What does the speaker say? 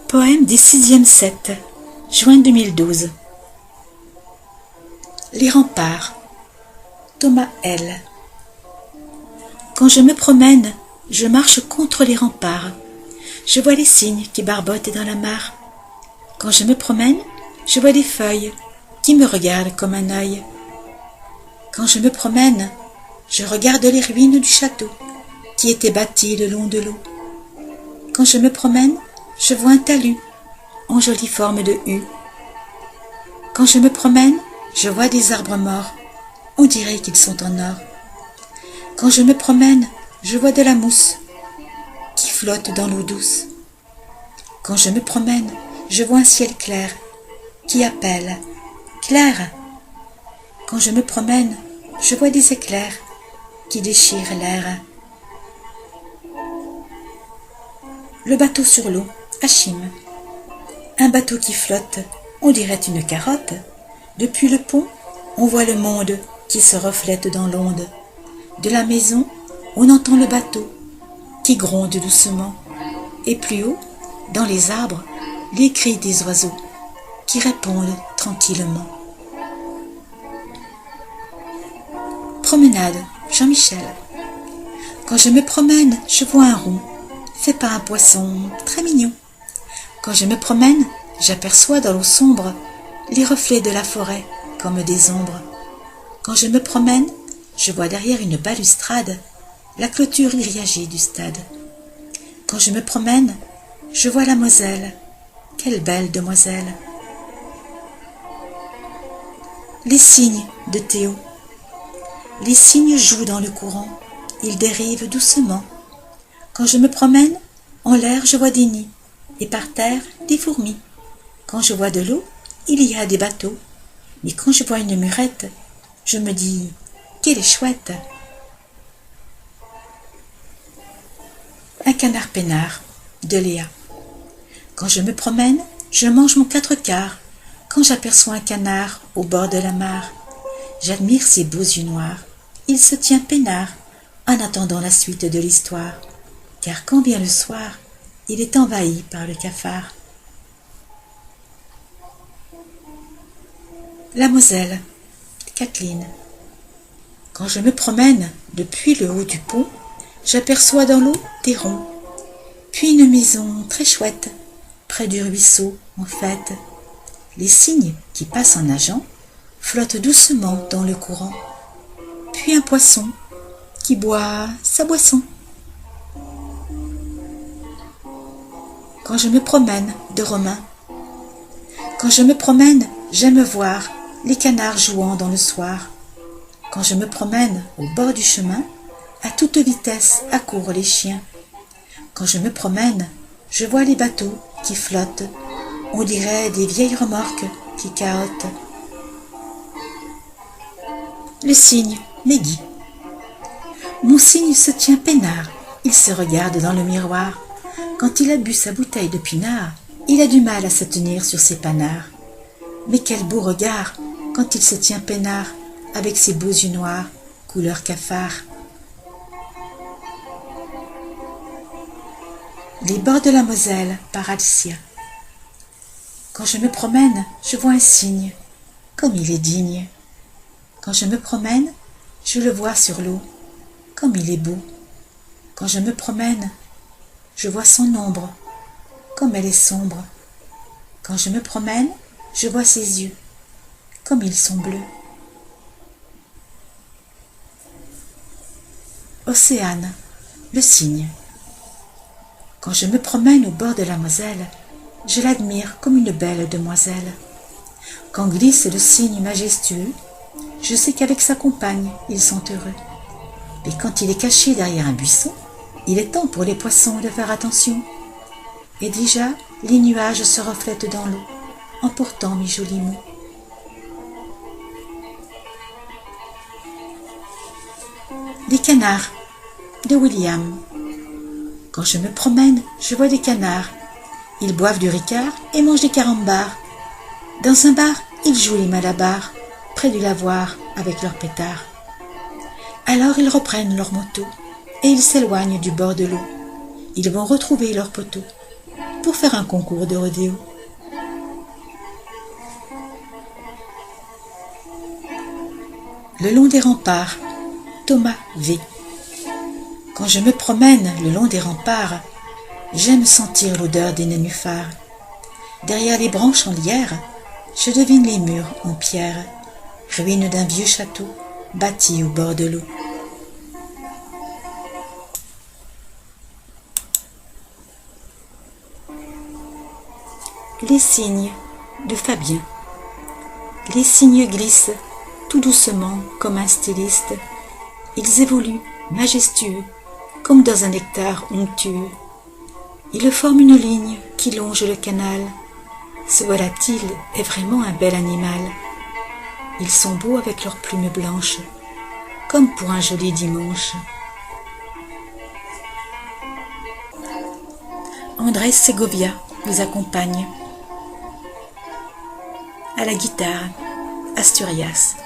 Poème des 6e 7, juin 2012. Les remparts. Thomas L. Quand je me promène, je marche contre les remparts. Je vois les cygnes qui barbotent dans la mare. Quand je me promène, je vois des feuilles qui me regardent comme un œil. Quand je me promène, je regarde les ruines du château qui était bâti le long de l'eau. Quand je me promène, je vois un talus en jolie forme de U. Quand je me promène, je vois des arbres morts, on dirait qu'ils sont en or. Quand je me promène, je vois de la mousse qui flotte dans l'eau douce. Quand je me promène, je vois un ciel clair qui appelle « Claire !» Quand je me promène, je vois des éclairs qui déchirent l'air. Le bateau sur l'eau, Achim. Un bateau qui flotte, on dirait une carotte. Depuis le pont, on voit le monde qui se reflète dans l'onde. De la maison, on entend le bateau qui gronde doucement. Et plus haut, dans les arbres, les cris des oiseaux qui répondent tranquillement. Promenade, Jean-Michel. Quand je me promène, je vois un rond fait par un poisson très mignon. Quand je me promène, j'aperçois dans l'eau sombre les reflets de la forêt comme des ombres. Quand je me promène, je vois derrière une balustrade la clôture grillagée du stade. Quand je me promène, je vois la Moselle. Quelle belle demoiselle! Les cygnes de Théo. Les cygnes jouent dans le courant, ils dérivent doucement. Quand je me promène, en l'air je vois des nids, et par terre des fourmis. Quand je vois de l'eau, il y a des bateaux, mais quand je vois une murette, je me dis qu'elle est chouette. Un canard peinard, de Léa. Quand je me promène, je mange mon 4/4. Quand j'aperçois un canard au bord de la mare, j'admire ses beaux yeux noirs. Il se tient peinard en attendant la suite de l'histoire. Car quand vient le soir, il est envahi par le cafard. La Moselle, Kathleen. Quand je me promène depuis le haut du pont, j'aperçois dans l'eau des ronds, puis une maison très chouette, près du ruisseau en fait. Les cygnes qui passent en nageant flottent doucement dans le courant, puis un poisson qui boit sa boisson. Quand je me promène, de Romain. Quand je me promène, j'aime voir les canards jouant dans le soir. Quand je me promène au bord du chemin, à toute vitesse accourent les chiens. Quand je me promène, je vois les bateaux qui flottent, on dirait des vieilles remorques qui cahotent. Le cygne, Meggy. Mon cygne se tient peinard, il se regarde dans le miroir. Quand il a bu sa bouteille de pinard, il a du mal à se tenir sur ses panards. Mais quel beau regard quand il se tient peinard avec ses beaux yeux noirs, couleur cafard. Les bords de la Moselle, par Alcia. Quand je me promène, je vois un cygne, comme il est digne. Quand je me promène, je le vois sur l'eau, comme il est beau. Quand je me promène, je vois son ombre, comme elle est sombre. Quand je me promène, je vois ses yeux, comme ils sont bleus. Océane, le cygne. Quand je me promène au bord de la Moselle, je l'admire comme une belle demoiselle. Quand glisse le cygne majestueux, je sais qu'avec sa compagne, ils sont heureux. Mais quand il est caché derrière un buisson, il est temps pour les poissons de faire attention. Et déjà, les nuages se reflètent dans l'eau, emportant mes jolis mots. Des canards, de William. Quand je me promène, je vois des canards. Ils boivent du ricard et mangent des carambars. Dans un bar, ils jouent les malabars, près du lavoir avec leurs pétards. Alors ils reprennent leur moto et ils s'éloignent du bord de l'eau. ils vont retrouver leur poteau pour faire un concours de rodéo. Le long des remparts, Thomas V. Quand je me promène le long des remparts, j'aime sentir l'odeur des nénuphars. Derrière les branches en lierre, je devine les murs en pierre, ruines d'un vieux château bâti au bord de l'eau. Les cygnes de Fabien. Les cygnes glissent tout doucement comme un styliste. Ils évoluent majestueux comme dans un nectar onctueux. Ils forment une ligne qui longe le canal. Ce volatile est vraiment un bel animal. Ils sont beaux avec leurs plumes blanches, comme pour un joli dimanche. Andrés Segovia nous accompagne. À la guitare, Asturias.